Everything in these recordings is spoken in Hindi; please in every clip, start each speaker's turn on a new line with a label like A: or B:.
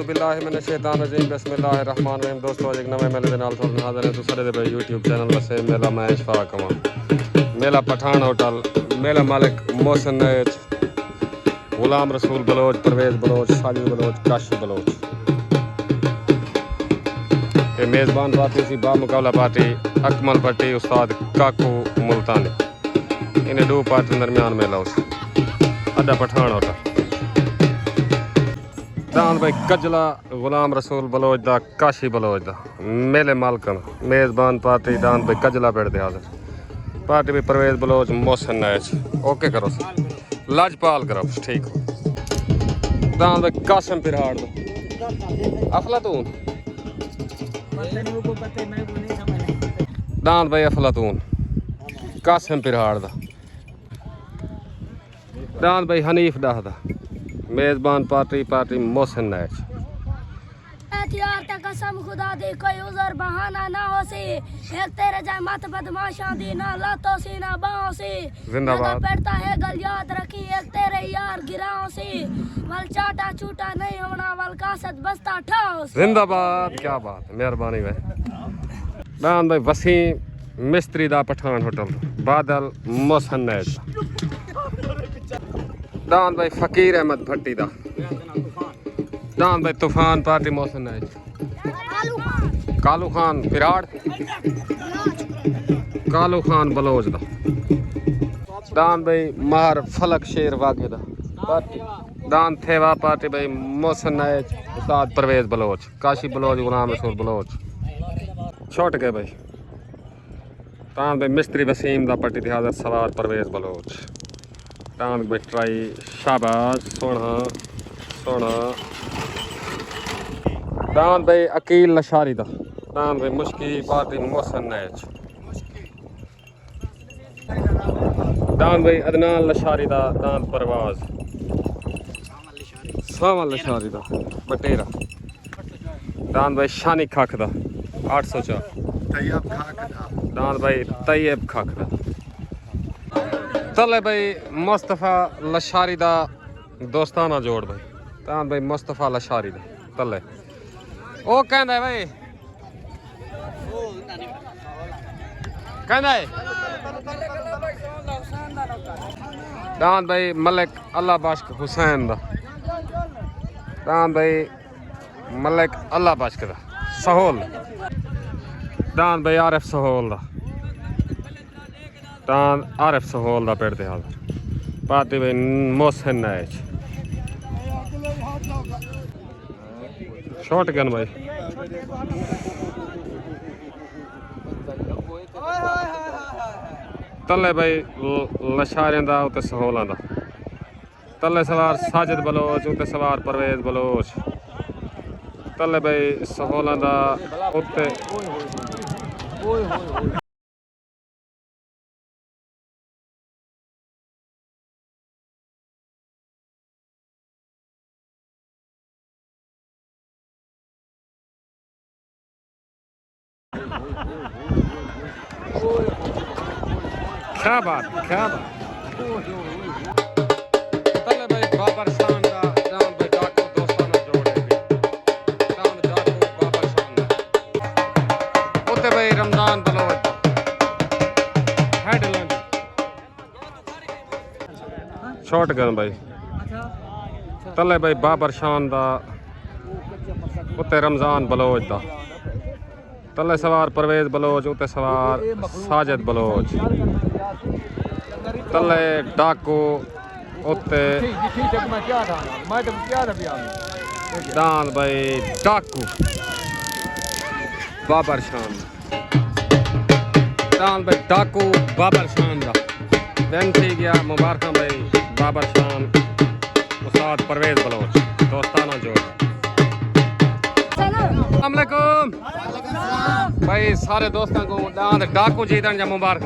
A: बिल्लाहि मिनश शैतानिर रजीम बिस्मिल्लाहिर रहमानिर रहीम। दोस्तों एक नवे मेले दे नाल तुहाडे हाज़र है। तुसां दे भाई यूट्यूब चैनल वसे मेला मैं इशफाक कमां मेला पठान होटल मेला मालिक मोहसिन नैच गुलाम रसूल बलोच परवेज बलोच साजिद बलोच काशी बलोच ये मेज़बान पार्टी सी बामुकाबला पार्टी अकमल पट्टी उस्ताद काकू मुल्तानी इन्हें दो पार्टी दरमियान मेला उस अड्डा पठान होटल दान भाई कजला गुलाम रसूल बलोच दा काशी बलोच दा मेले मालकन मेज़बान पार्टी दान भाई कजला पेड़ दे हाज़र पार्टी भी परवेज बलोच मोहसिन नैच ओके करो लाजपाल करो ठीक हो दान भाई कासम पिरहाड़ दो अफलातून दान भाई अफलातून कासम पिरहाड़ दा दान भाई हनीफ डाह दा मेज़बान पार्टी मोहसिन नैच
B: यार ते कसम खुदा दी कोई उज़र बहाना ना हो सी एक तेरे जाए मत बदमाशा दी ना लातो सी ना बाहों सी
A: जिंदाबाद
B: पड़ता है गल याद रखी एक तेरे यार गिराओ सी वल चाटा चूटा नहीं होना वल कासत बस्ता ठाओ सी
A: जिंदाबाद क्या बात मेहरबानी भाई दान भाई वसीम मिस्त्री दा पठान होटल बादल मोहसिन नैच दान भाई फकीर अहमद भट्टी दा दान भाई तूफान पार्टी मोहसिन नैच कालू खान पिराड़ कालू खान बलोच दा दान भाई महर फलक शेर वागे दा दान थेवा पार्टी भाई मोहसिन नैच उस्ताद परवेज बलोच काशी बलोच गुलाम रसूल बलोच छोट गए भाई दान भाई मिस्त्री वसीम दा पट्टी थी हाज़र सवार परवेज बलोच दान भाई ट्राई शाबाश सोना सोना दान भाई अकील लशारी दा दान भाई मुश्किल पार्टी मोहसिन नैच दान भाई अदनान लशारी दा दान परवाज सावा लशारी दा बटेरा दान भाई शानी खाक दा 804 दान भाई तैयब खाक दा तले भाई मुस्तफ़ा लशारी दा दोस्ताना जोड़ भाई दान भाई मुस्तफ़ा लशारी दा तले ओ कहना है भाई कहना है दान भाई मलिक अल्लाह बाश्क हुसैन दा दान भाई मलिक अल्लाह बाश्क दा सहोल दान भाई आरिफ सहोल दा दान आरिफ सहोल दा पेड़ दे हाज़र पार्टी भाई मोहसिन नैच शॉट गन भाई तले भाई लशारें दा उते सहोलां दा तले सवार साजिद बलोच उते सवार परवेज बलोच तले भाई सहोलां दा उते क्या बात तले भाई बाबर शान दा दान भाई डाकू दोस्ताना जोड़े भी दान डाकू बाबर शान दा उते भाई रमजान बलोच हेडलैंड शॉट गन भाई तले भाई बाबर शान दा उते रमजान बलोच दा तले सवार परवेज बलोच उते सवार साजिद बलोच तले डाकू उते दान भाई डाकू बाबर शान दान भाई डाकू बाबर शान दा दिन थी गया मुबारक भाई बाबर शान उस्ताद परवेज बलोच दोस्ताना जोड़ अस्सलाम वालेकुम भाई सारे दोस्तों को दांत डाकू जीतन जा मुबारक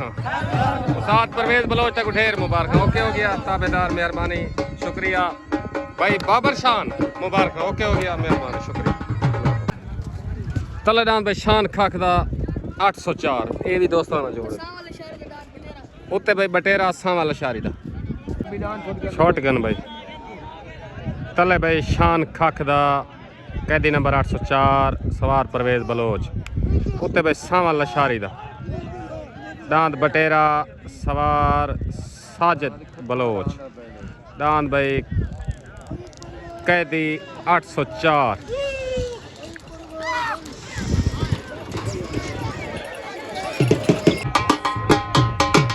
A: उस्ताद परवेज बलोच तक ढेर मुबारक ओके हो गया ताबेदार मेहरबानी शुक्रिया भाई बाबर शान मुबारक ओके हो गया मेहरबानी शुक्रिया तले दांत भाई शान खाक दा 804 ये भी दोस्ताना जोड़ उत्ते भाई बटेरा सावा लशारी दा शॉट गन भाई तले भाई शान खाक दा कैदी नंबर 804 सवार परवेज बलोच उत्ते भाई सावा लशारी दा दांद बटेरा सवार साजिद बलोच दांद भाई कैदी 804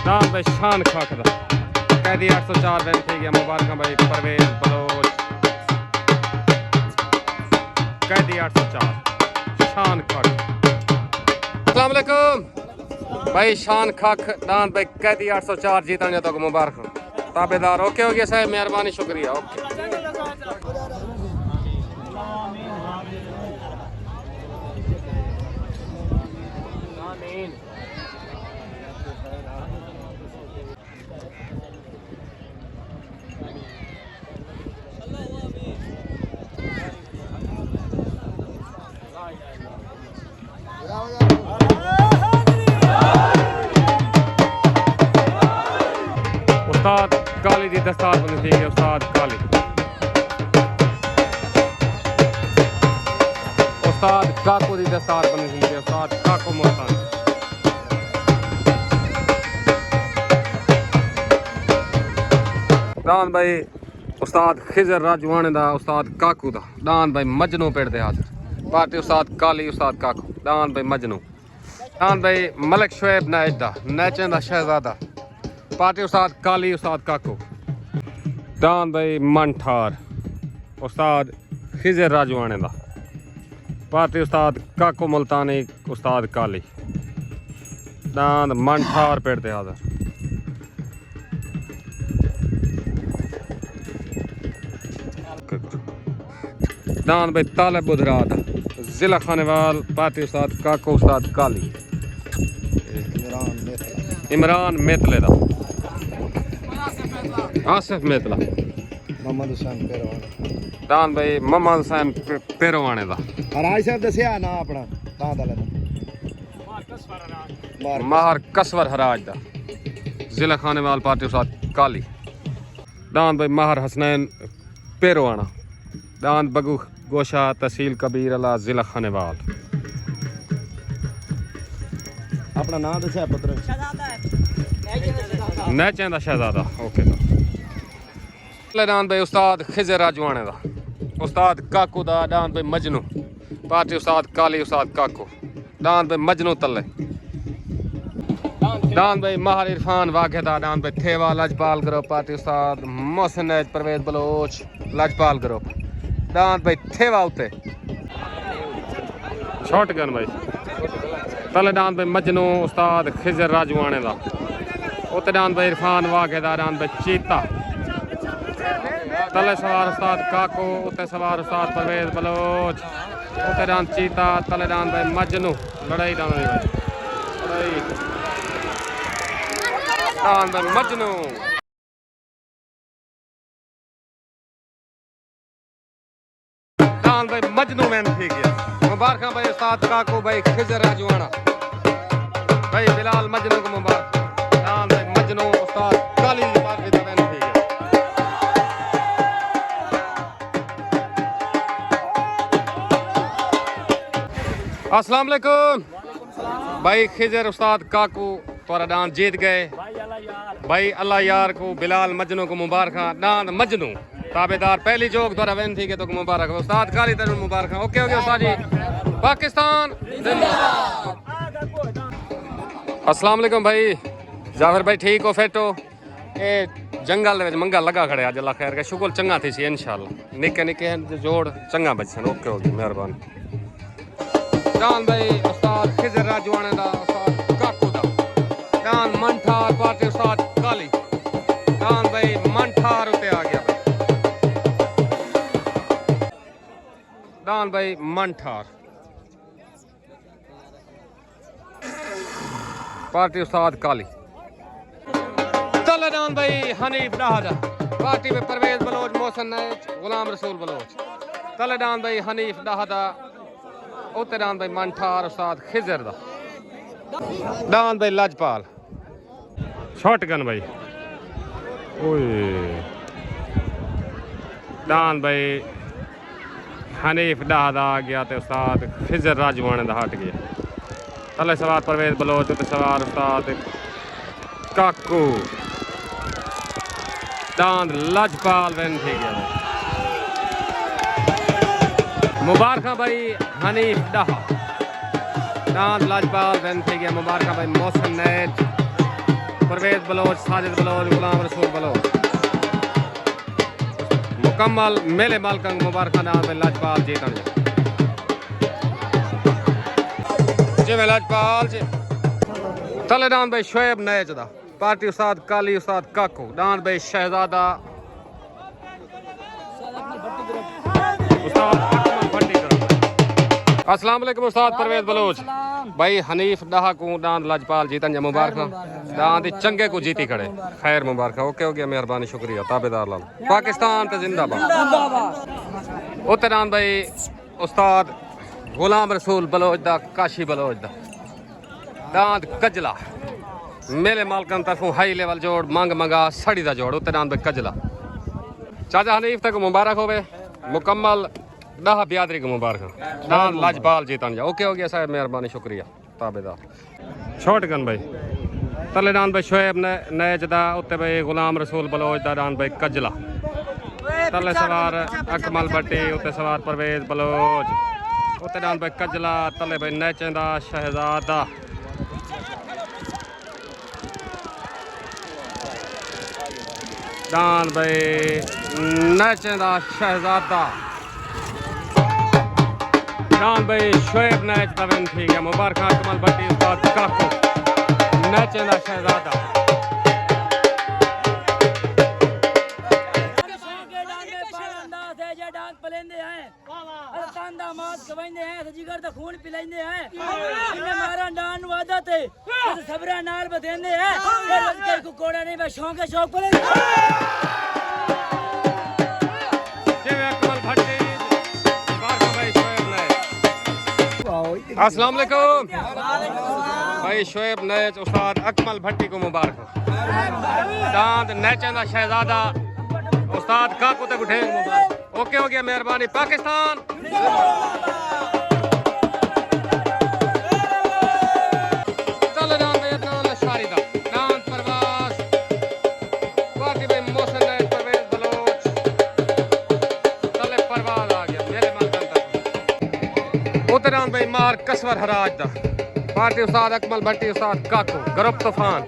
A: दांद भाई शान खाक दा कैदी 804 दिन थी गया मुबारक भाई परवेज बलोच कैदी 804 शान खाक। अस्सलाम वालेकुम भाई शान खाक दांद भाई कैदी 804 जीता जो तो मुबारक ताबेदार ओके हो गया साहब मेहरबानी शुक्रिया ओके। उस्ताद काली दी दस्तार बनी थी उस्ताद काली उस्ताद काकू दी दस्तार बनी थी उस्ताद काकू मोहतान दान भाई उस्ताद खिजर राजवाने दा उस्ताद काकू दा दान भाई मजनू पेड़ दे हाजिर पार्टी उस्ताद काली उस्ताद काकू दान भाई मजनू दान भाई मलिक शुएब नाइज दा नैचन दा शहजादा पार्टी उस्ताद काली उस्ताद काकू दान भाई मनठार उस्ताद खिजर राजवाने दा पार्टी उस्ताद काकू मुल्तानी उस्ताद काली दान मनठार पेड़ दे हाजिर दान भाई ताले बुधरात जिला खानेवाल पार्टी उस्ताद काकू उस्ताद काली इमरान मेतले दा आसिफ मेतला
C: मोहम्मद हुसैन पेरवान
A: दान भाई मोहम्मद हुसैन पेरवाने दा
C: राज साहब दसिया ना अपना दांद वाले
A: माहर कसवर हराज दा जिला खानेवाल पार्टी उस्ताद काली दान भाई माहर हसनैन पेरवाना दान बगू गोशा तहसील कबीर अला जिला खानेवाल
C: अपना नाम दसिया पुत्र
A: नैचें दा शहजादा ओके दान भाई उस्ताद खिजर राजवाने दा उस्ताद काकू दा दान भाई मजनू पार्टी उस्ताद काली उस्ताद काकू दान भाई मजनू तले दान भाई माहर इरफान वागे दा दान भाई थेवा लजपाल ग्रुप पार्टी उस्ताद मोहसिन नैज परवेज बलोच लजपाल ग्रुप दान भाई थेवा उते शॉट गन भाई तले दान भाई मजनू उस्ताद खिजर राजवाने दा उते दान भाई इरफान वागे दा दान भाई चीता तले सवार उस्ताद काको उते सवार उस्ताद परवेज बलोच उते दान चीता तले दान भाई मजनू लड़ाई दान भाई दान भाई मजनू दान भाई मजनू मैन थी गया मुबारक भाई उस्ताद काको भाई खिजर राजवाना भाई बिलाल मजनू को मुबारक दान भाई मजनू उस्ताद काली पार्टी दा मैन थी गया। अस्सलाम वालेकुम भाई खिजर उस्ताद काकू तोरा दान जीत गए भाई अल्लाह यार को बिलाल मजनू को मुबारक दान मजनू ताबेदार पहली जोक द्वारा वेन थी के तो मुबारक उस्ताद काली तरह मुबारक ओके हो गया उस्ताद जी पाकिस्तान अस्सलाम वालेकुम भाई जाफर भाई ठीक हो फिट हो ए जंगल में मंगा लगा खड़े अज अल्लाह खैर के शुक्र चंगा थी सी इंशाल्लाह निके निके जोड़ चंगा बचन ओके हो गया मेहरबानी दान भाई उस्ताद खिजर राजवाने दा उस्ताद काकू दा दान मनठार पार्टी उस्ताद काली दान भाई मनठार उते आ गया दान भाई मनठार पार्टी उस्ताद काली तले दान भाई हनीफ डाहदा पार्टी में परवेज बलोच मोहसिन नैज गुलाम रसूल बलोच तले दान भाई हनीफ डाहदा उते दान भाई मनठार उस्ताद खिजर दा दान भाई लजपाल शॉटगन भाई ओए दान भाई हनीफ डाह दा आ गया तो उस्ताद खिजर राजवाने दा हट गया तले सवार परवेज बलोच ते सवार उस्ताद काकू दांद लजपाल वेन थी गया मुबारक भाई हनीफ डाह दांद लजपाल वेन थी गया मुबारक भाई मौसम नेट परवेज बलोच साजिद बलोच गुलाम रसूल बलोच मुकम्मल मेले मालकंग मुबारक नाम में लजपाल जीतन जी में लजपाल जी तले दान भाई शोएब नैज दा पार्टी उस्ताद काली उस्ताद काकू दान भाई शहजादा उस्ताद अकमल भट्टी करम अस्सलाम वालेकुम उस्ताद परवेज बलोच भाई हनीफ डाहा को दान लजपाल जीतन जा मुबारक दान दी चंगे को जीती खड़े खैर मुबारक ओके हो गया मेहरबानी शुक्रिया ताबेदार लाल पाकिस्तान ते जिंदाबाद उते दान भाई उस्ताद गुलाम रसूल बलोच दा काशी बलोच दा दांद कजला मेले मालकन तरफों हाई लेवल जोड़ मंग मंगा सड़ी दा जोड़ उते दांद भाई कजला चाचा हनीफ तक मुबारक होवे मुकम्मल दाह बियादरी को मुबारक दांद लजपाल जीतन जा ओके हो गया साहब मेहरबानी शुक्रिया ताबेदार छोट गन भाई तले दान भाई शोएब नैज दा उत्ते भाई गुलाम रसूल बलोच दा दान भाई कजला तले सवार अकमल भट्टी उत्ते सवार परवेज बलोच उत्ते दान भाई कजला तले भाई नैचेंदा शहजादा दान भाई नैचेंदा शहजादा दान भाई शोएब नैच दा वेन थी गया मुबारक अकमल भट्टी उस्ताद काकू नैचेंदा शहजादा
D: खवाइंदे हैं जिगर दा खून पिलाइंदे हैं इन्ने मारा डान नु आदत है सबरा नाल बदेंदे हैं ये लड़के को कोड़ा नहीं बस शौक है शौक पले
A: जे अकमल भट्टी बारका भाई शोएब नैच अस्सलाम वालेकुम भाई शोएब नैच उस्ताद अकमल भट्टी को मुबारक दांद नैचेंदा शहजादा उस्ताद काकू ते गुठे मुबारक ओके हो गया मेहरबानी पाकिस्तान उतरान भाई मार कसवर हराज दा पार्टी उस्ताद अकमल भट्टी उस्ताद काकू ग्रुप तूफान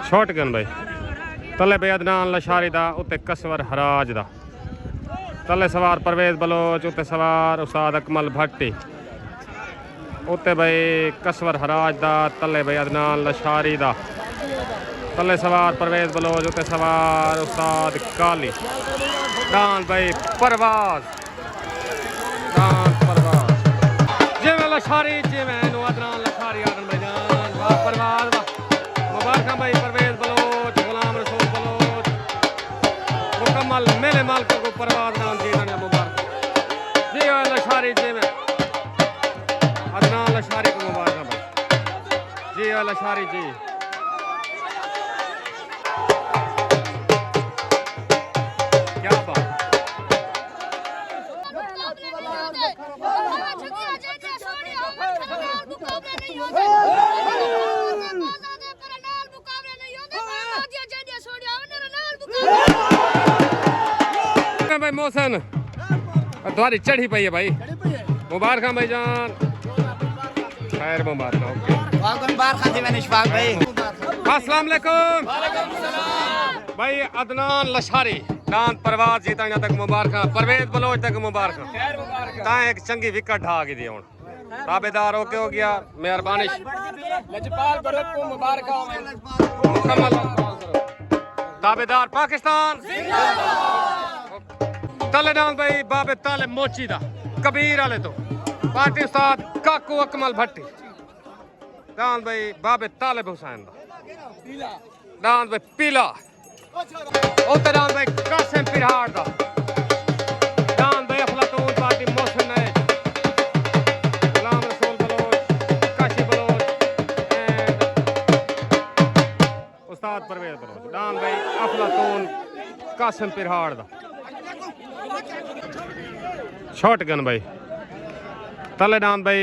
A: शॉटगन भाई तले भाई अदनान लशारी दा उत्ते कसवर हराज दा तले सवार परवेज बलोच उत्ते सवार उस्ताद अकमल भट्टी उत्ते भाई कसवर हराज दा तले भाई अदनान लशारी दा तले सवार परवेज बलोच उत्ते सवार उस्ताद काली दान भाई परवाज जे में लशारी जे में अदनान लशारी आदन भाई जान वाह परवाज मुबारक भाई परवेज बलोच गुलाम रसूल बलोच मुकम्मल मेरे मालकों को परवाज नाम जीतन मुबारक जी लशारी जे में अदनान लशारी को मुबारक भाई जी लशारी जी भाई मोहसन तुम्हारी चढ़ी पई है भाई मुबारक भाई जान खैर मुबारक अस्सलाम वालेकुम भाई अदनान लशारी दान परवाज जीता तक मुबारक परवेज बलोच तक मुबारक ता एक चंगी विकेट ढा के दी हुन ताबेदार ओके हो गया मेहरबानी लजपाल ग्रुप को मुबारक मुकम्मल ताबेदार पाकिस्तान तले दान भाई बाबे ताले मोची दा कबीर वाले तो पार्टी उस्ताद काकू अकमल भट्टी दान भाई बाबे तालिब हुसैन दा दान भाई पीला उते दान भाई कासिम पिरहाड़ दा दान भाई अफलातून पार्टी मोहसिन है गुलाम Rasool Bloch Kashi Bloch and Ustad Parvez Bloch दान भाई अफलातून कासिम पिरहाड़ दा शॉटगन भाई तले डांद भाई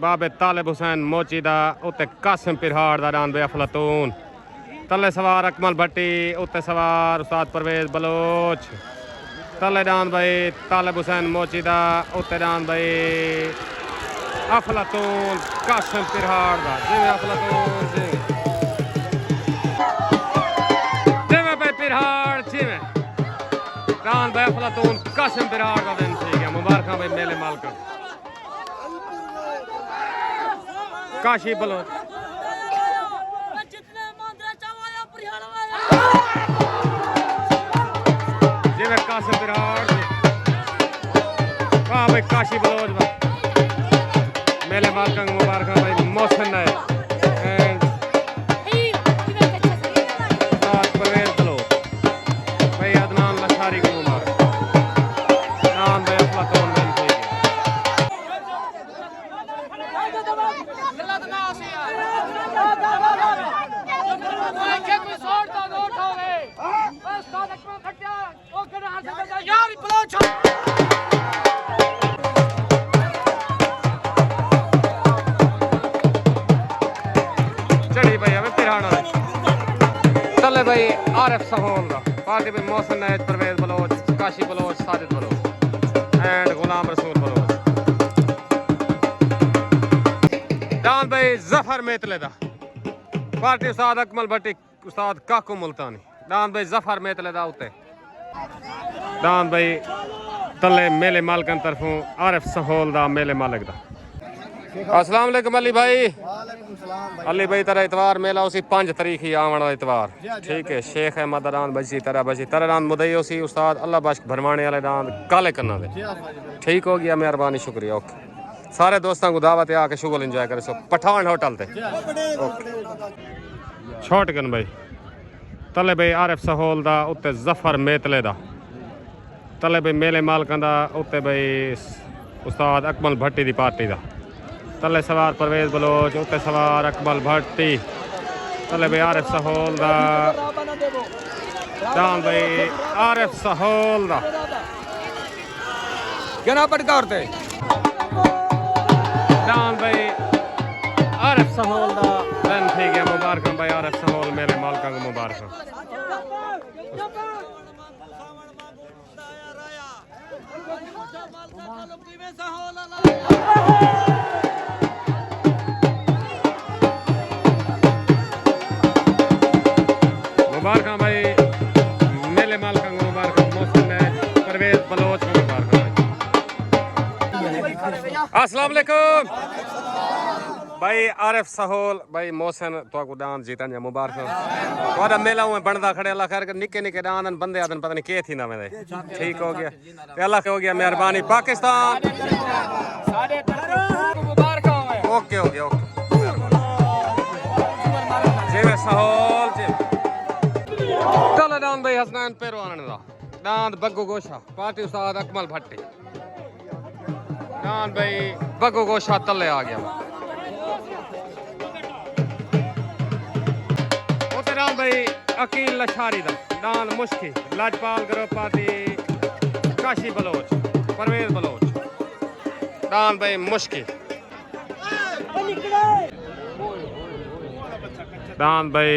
A: बाबे तालिब हुसैन मोची दा उत्ते कासिम पिरहाड़ दा डांद भाई अफलातून तले सवार अकमल भट्टी उत्ते सवार उस्ताद परवेज बलोच तले डांद भाई तालिब हुसैन मोची दा उत्ते डांद भाई अफलातून कासिम पिरहाड़ दा जिवें अफलातून जिवें भाई पिरहाड़ जिवें डांद भाई अफलातून कासिम पिरहाड़ दा दिन ठीक है मुबारक भाई मेले मालका काशी बलोच जिवें कासिम पिरहाड़ वाह भाई काशी बलोच मेले मालका मुबारक भाई मोहसिन है एंड परवेज बलोच भाई अदनान लशारी को मुबारक नाम भाई अफलातून दिन ठीक है चढ़ी भाई हमें पिरहाना चले भाई आरिफ सहोल दा पार्टी भाई मोहसिन है परवेज बलोच काशी बलोच साजिद बलोच एंड गुलाम रसूल बलोच डांद भाई जफर मेतले दा पार्टी उस्ताद अकमल भट्टी उस्ताद काकू मुल्तानी डांद भाई जफर मेतले दा उत्ते डांद भाई तले मेले मालकन तरफों आरिफ सहोल दा मेले मालिक दा अस्सलाम वालेकुम अली भाई अली भाई तेरा इतवार मेला उसी 5 तारीख ही आवन वाला इतवार ठीक है शेख अहमद रान बजी तरह रान मुदई उसी उस्ताद अल्लाह बख्श भरवाने वाले रान काले करना दे ठीक हो गया मेहरबानी शुक्रिया ओके सारे दोस्तों को दावत है आके शुगल एंजॉय करे सो पठान होटल ते ओके शॉटगन भाई तले भाई आरिफ सहोल दा उत्ते जफर मेतले दा तले भाई मेले मालकां दा उत्ते भाई उस्ताद अकमल भट्टी दी पार्टी दा तले सवार परवेज बलोच उत्ते सवार अकमल भट्टी तले भाई आरिफ सहोल दा डांद भाई आरिफ सहोल दा गना पटका औरते डांद भाई आरिफ सहोल दा दिन ठीक है मुबारक भाई आरिफ सहोल मेरे मालका को मुबारक मुबारक भाई मेले मालका को मुबारक मोहसिन है परवेज बलोच को मुबारक अस्सलाम वालेकुम भाई आरिफ सहोल भाई मोहसिन तो डांस जीतन जा मुबारक थोड़ा मेला में बनदा खड़े अल्लाह खैर निके निके डांस बंदे आदन पता नहीं के थी ना में ठीक हो गया अल्लाह हो गया मेहरबानी पाकिस्तान मुबारक ओके ओके ओके जेवे सहोल जी चलो डांस भाई हसनैन पेरवान दा डांस बग्गू गोशा पार्टी उस्ताद अकमल भट्टी डांस भाई बग्गू गोशा तले आ गया डांद भाई अकील लशारी दा डांद मुश्की लाजपाल ग्रुप पार्टी काशी बलोच परवेज बलोच डांद भाई मुश्की डांद भाई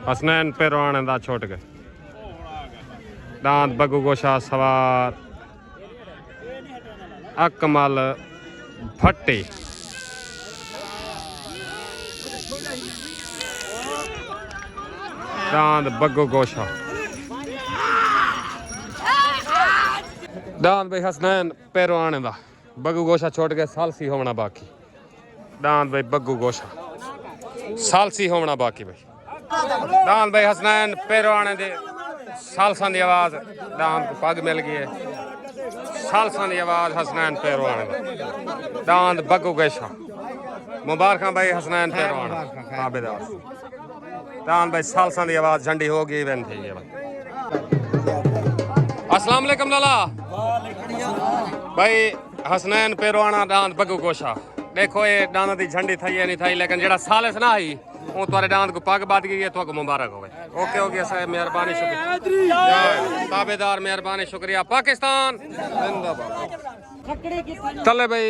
A: हसनैन पेरवान दा छोट गए डांद बग्गू गोशा सवार अकमल भट्टी डांद बग्गू गोशा डांद भाई हसनैन पेरवान दा बग्गू गोशा छोड़ के सालसी होना बाकी डांद भाई बग्गू गोशा सालसी होना बाकी भाई डांद भाई हसनैन पेरवान दे सालसा दी आवाज डांद को पग मिल गई है सालसा दी आवाज हसनैन पेरवान डांद बग्गू गोशा मुबारक भाई हसनैन पेरवान आबेदार डांद भाई सालसा दी आवाज झंडी हो गई बन थी भाई अस्सलाम वालेकुम लाला भाई हसनैन पेरवाना डांद बग्गू गोशा देखो ये डांद दी झंडी थी नहीं थी लेकिन जेड़ा सालिस ना आई वो तुम्हारे डांद को पग बात गई है तो मुबारक हो ओके ओके साहब मेहरबानी शुक्रिया ताबेदार मेहरबानी शुक्रिया पाकिस्तान जिंदाबाद। तले भाई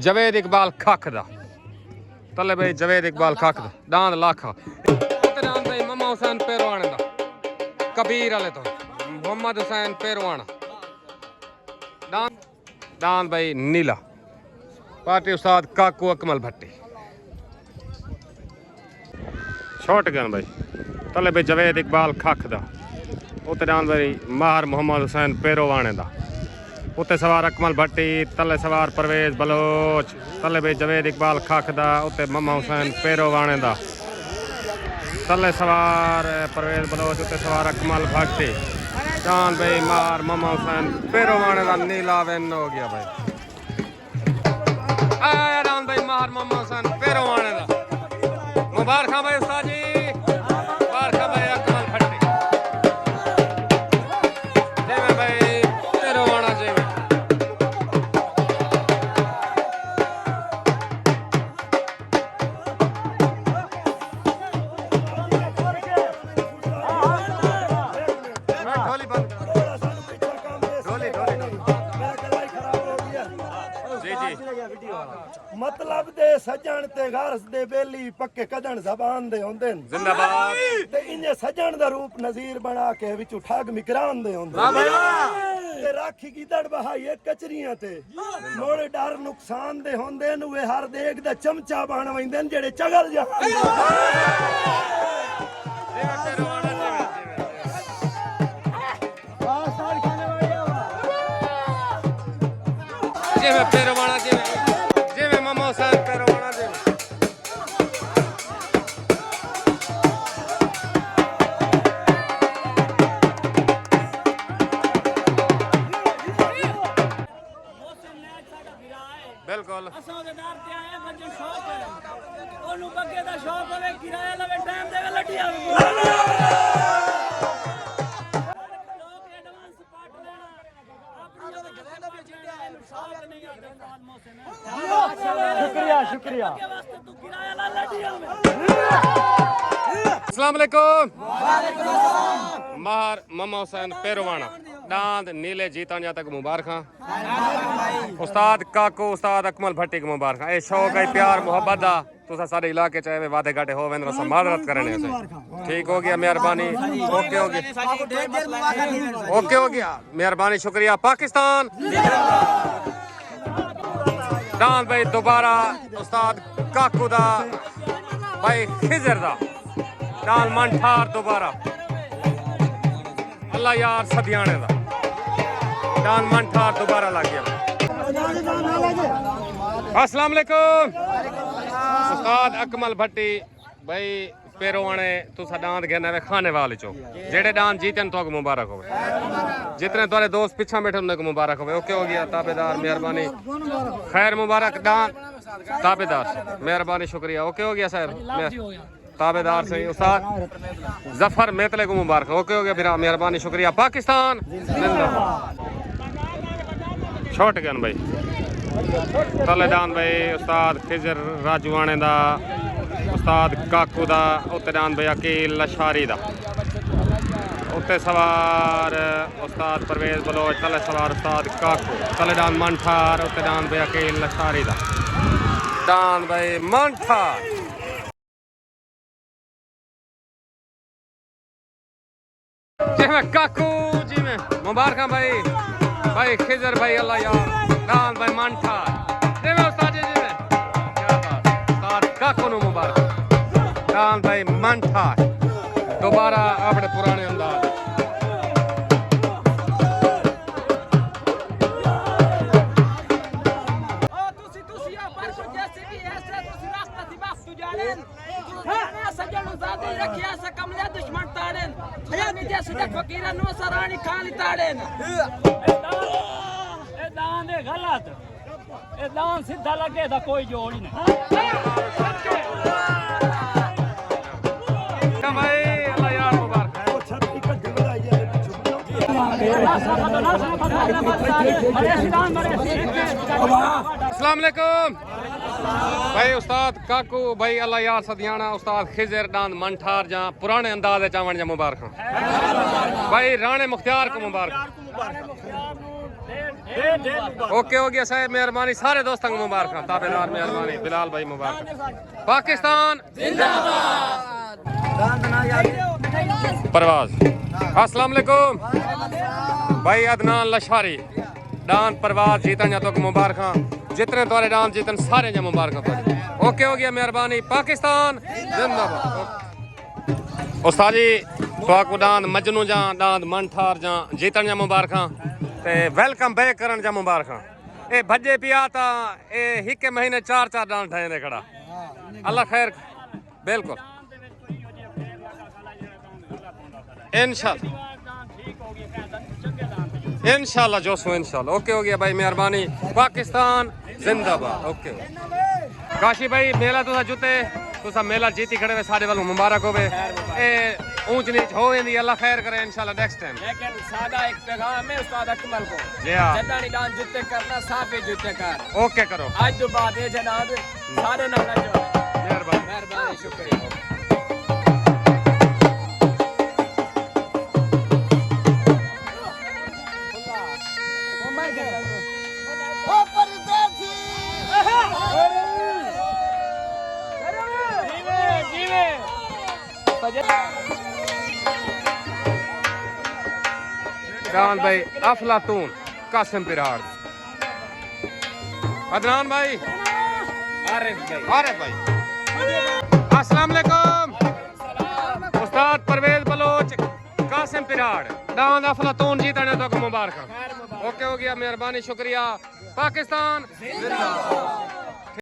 A: जवेद इकबाल खख दा तले भाई जवेद इकबाल खख दा दांद लाखा दांद भाई ममा हुसैन पेरवाने दा कबीर वाले तो मोहम्मद हुसैन पेरवाना दांद भाई नीला पार्टी उस्ताद काकू अकमल भट्टी शॉर्ट गन भाई तले भाई जवेद इकबाल खख दा उत्ते दांद भाई माहर मोहम्मद हुसैन पेरवाने दा उत्ते सवार अकमल भट्टी तले सवार परवेज बलोच तले भाई जवेद इकबाल खख दा उत्ते ममा हुसैन पेरवाने दा तले सवार परवेज बलोच उत्ते सवार अकमल भट्टी दांद भाई मार ममा हुसैन पेरवाने दा नीला विन हो गया भाई आया दांद भाई मार ममा हुसैन पेरवाने दा मुबारक भाई उस्ताद जी मुबारक भाई अकमल भट्टी जेवे भाई पेरवाना जेवे
C: मतलब दे सजन ते गारस दे बेली पक्के कदन जबान दे होंदे न
A: जिंदाबाद
C: ते इन्ने सजन दा रूप नजीर बना के विचू ठग मिकरान दे होंदे ते राखी की दड़ बहाई कचरियां ते मोड़े डर नुकसान दे होंदे न वे हर देख दा चमचा बन वंदे न जेड़े चगल जा
A: जेवे पेरवाना जेवे ममा हुसैन पेरवाना जेवे बिल्कुल
D: असां दे नार ते आए मंजन शौक है ओनू बग्गे दा शौक होवे किराया लवे टाइम देवे लड्डी आवे लोग एडवांस पार्ट लेना अपनी जगह पे चिड़िया शौक नहीं आता मोहसिन शुक्रिया शुक्रिया के वास्ते तू किराया ला लड्डी आवे
A: अस्सलाम वालेकुम वालेकुम अस्सलाम माहर ममा हुसैन पेरवाना दांद नीले जीतन जा तक मुबारक उस्ताद काकू उस्ताद अकमल भट्टी को मुबारक ए शौक है प्यार मोहब्बत दा तुसा सारे इलाके चाहे वादे घाटे हो वेंद्र सा मादरत करने से ठीक हो गया मेहरबानी ओके हो गया ओके हो गया मेहरबानी शुक्रिया पाकिस्तान दांद भाई दोबारा उस्ताद काकू दा भाई खिजर दा दाल मन ठार दोबारा अल्लाह यार सदियाने दा दान मन ठार दोबारा लग गया अस्सलाम वालेकुम उस्ताद अकमल भट्टी भाई पेरवाने तुसा दांद गहना वे खाने वाले चो जेड़े दांद जीतन तो मुबारक होवे जितने तुम्हारे दोस्त पीछा बैठे उनको मुबारक होवे ओके हो गया ताबेदार मेहरबानी खैर मुबारक दांद ताबेदार मेहरबानी शुक्रिया ओके हो गया सर ताबेदार से उस्ताद जफर मेतले को मुबारक ओके हो गया फिर मेहरबानी शुक्रिया पाकिस्तान शॉर्ट गन भाई तलेदान भाई उस्ताद खिजर राजवाने दा उस्ताद काकू दा उत्ते दान भाई अकील लशारी दा उत्ते सवार उस्ताद परवेज बलोच तले सवार उस्ताद काकू तलेदान मनठार उत्ते दान भाई अकील लशारी दा दान भाई मनठार जी में काकू जी में मुबारक भाई भाई खिजर भाई अल्लाह यार दान भाई मनठा जी में उस्ताद जी में क्या बात उस्ताद काकू नु मुबारक दान भाई मनठा दोबारा अपने पुराने अंदाज
D: दुश्मन ताड़ेन फकीर नो सरानी खाली ताड़ेन ए दान दे गलत ए दान सीधा लगे दा कोई जोड़ ही नहीं
A: भाई अल्लाह यार मुबारक अस्सलाम वालेकुम भाई उस्ताद काकू भाई अल्लाह यार सदियाना उस्ताद खिजर दांद मनठार जा पुराने अंदाज चावण जा मुबारक भाई राणे मुख्तियार को मुबारक ओके हो गया साहब मेहरबानी सारे दोस्तों को मुबारक ताबेदार मेहरबानी बिलाल भाई मुबारक पाकिस्तान परवाज अस्सलाम वालेकुम भाई अदनान लशारी डान परवाज जीतन या तो मुबारक जितने तुम्हारे डान जीतन सारे जा मुबारक ओके हो गया मेहरबानी पाकिस्तान जिंदाबाद उस्ताद जी तो डांद मजनू जा डांद मनठार जा जीतन जा मुबारक ते वेलकम बैक करन जा मुबारक ए भजे पिया ता ए एक महीने 4 डांड ठाए ने खड़ा अल्लाह खैर बिल्कुल इंशाल्लाह जोसो इंशाल्लाह ओके हो गया भाई मेहरबानी पाकिस्तान जिंदाबाद ओके काशी भाई मेला तुसा जुते तुसा मेला जीती खड़े वे सारे वालों मुबारक होवे ए ऊंच नीच हो इंदी अल्लाह खैर करे इंशाल्लाह नेक्स्ट टाइम
E: लेकिन सादा एक पैगाम है उस्ताद अकमल को
A: जी हां
E: जदानी डांस जुते करना साफे जुते कर
A: ओके करो
E: आज तो बात है जनाब सारे नाम जो
A: मेहरबानी
E: मेहरबानी शुक्रिया
A: कान भाई अफलातून कासिम पिराड़ अदनान भाई अरे भाई अस्सलाम वालेकुम उस्ताद परवेज बलोच कासिम पिराड़ डांद अफलातून जीतने तो मुबारक ओके हो गया मेहरबानी शुक्रिया पाकिस्तान जिंदाबाद